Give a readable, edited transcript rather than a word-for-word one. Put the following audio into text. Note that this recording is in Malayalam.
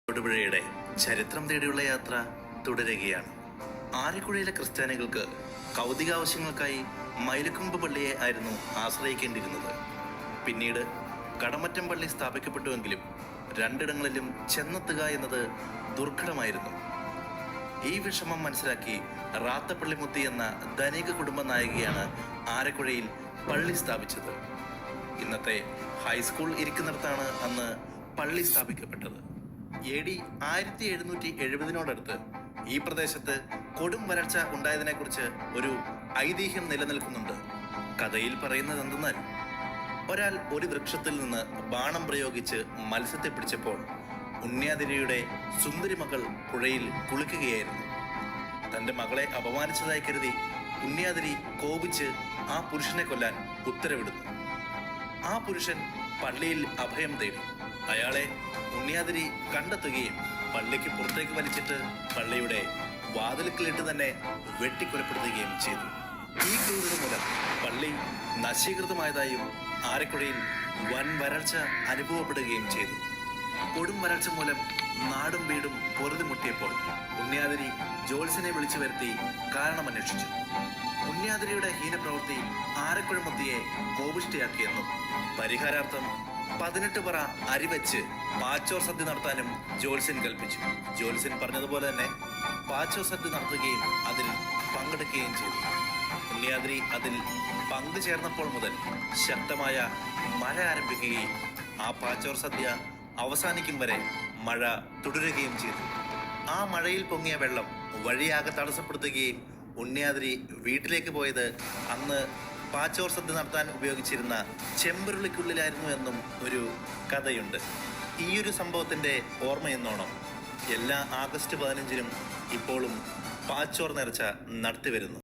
തൊടുപുഴയുടെ ചരിത്രം തേടിയുള്ള യാത്ര തുടരുകയാണ്. ആരക്കുഴയിലെ ക്രിസ്ത്യാനികൾക്ക് കൗതികാവശ്യങ്ങൾക്കായി മൈലക്കൊമ്പ് പള്ളിയെ ആയിരുന്നു ആശ്രയിക്കേണ്ടിയിരുന്നത്. പിന്നീട് കടമറ്റം പള്ളി സ്ഥാപിക്കപ്പെട്ടുവെങ്കിലും രണ്ടിടങ്ങളിലും ചെന്നെത്തുക എന്നത് ദുർഘടമായിരുന്നു. ഈ വിഷമം മനസ്സിലാക്കി റാത്തപ്പള്ളിമുത്തി എന്ന ധനിക കുടുംബ നായികയാണ് ആരക്കുഴയിൽ പള്ളി സ്ഥാപിച്ചത്. ഇന്നത്തെ ഹൈസ്കൂൾ ഇരിക്കുന്നിടത്താണ് അന്ന് പള്ളി സ്ഥാപിക്കപ്പെട്ടത്. AD 1770 ഈ പ്രദേശത്ത് കൊടും വരൾച്ച ഉണ്ടായതിനെക്കുറിച്ച് ഒരു ഐതിഹ്യം നിലനിൽക്കുന്നുണ്ട്. കഥയിൽ പറയുന്നത് എന്തെന്നാൽ, ഒരാൾ ഒരു വൃക്ഷത്തിൽ നിന്ന് ബാണം പ്രയോഗിച്ച് മത്സ്യത്തെ പിടിച്ചപ്പോൾ ഉണ്ണിയാതിരിയുടെ സുന്ദരി മകൾ പുഴയിൽ കുളിക്കുകയായിരുന്നു. തന്റെ മകളെ അപമാനിച്ചതായി കരുതി ഉണ്ണിയാതിരി കോപിച്ച് ആ പുരുഷനെ കൊല്ലാൻ ഉത്തരവിടുന്നു. ആ പുരുഷൻ പള്ളിയിൽ അഭയം തേടി. അയാളെ ഉണ്ണിയാതിരി കണ്ടെത്തുകയും പള്ളിക്ക് പുറത്തേക്ക് വലിച്ചിട്ട് പള്ളിയുടെ വാതിൽക്കലിട്ട് തന്നെ വെട്ടിക്കൊലപ്പെടുത്തുകയും ചെയ്തു. ഈ ക്രൂരത മൂലം പള്ളി നശീകൃതമായതായും ആരക്കുഴയിൽ വൻ വരൾച്ച അനുഭവപ്പെടുകയും ചെയ്തു. കൊടും വരൾച്ച മൂലം നാടും വീടും പൊറുതിമുട്ടിയപ്പോൾ ഉണ്ണിയാതിരി ജോത്സ്യനെ വിളിച്ചു വരുത്തി കാരണമന്വേഷിച്ചു. ഉണ്ണിയാതിരിയുടെ ഹീനപ്രവൃത്തി ആരക്കുഴ മുത്തിയെ കോപിഷ്ഠയാക്കിയെന്നും പരിഹാരാർത്ഥം 18 പറ അരി വെച്ച് പാച്ചോർ സദ്യ നടത്താനും ജോത്സ്യൻ കൽപ്പിച്ചു. ജോത്സ്യൻ പറഞ്ഞതുപോലെ തന്നെ പാച്ചോർ സദ്യ നടത്തുകയും അതിൽ പങ്കെടുക്കുകയും ചെയ്തു. ഉണ്ണിയാതിരി അതിൽ പങ്കുചേർന്നപ്പോൾ മുതൽ ശക്തമായ മഴ ആരംഭിക്കുകയും ആ പാച്ചോർ സദ്യ അവസാനിക്കും വരെ മഴ തുടരുകയും ചെയ്തു. ആ മഴയിൽ പൊങ്ങിയ വെള്ളം വഴിയാകെ തടസ്സപ്പെടുത്തുകയും ഉണ്ണിയാതിരി വീട്ടിലേക്ക് പോയത് അന്ന് പാച്ചോർ സദ്യ നടത്താൻ ഉപയോഗിച്ചിരുന്ന ചെമ്പുരുളിക്കുള്ളിലായിരുന്നു എന്നും ഒരു കഥയുണ്ട്. ഈയൊരു സംഭവത്തിന്റെ ഓർമ്മയെന്നോണം എല്ലാ ആഗസ്റ്റ് 15-നും ഇപ്പോഴും പാച്ചോർ നേർച്ച നടത്തിവരുന്നു.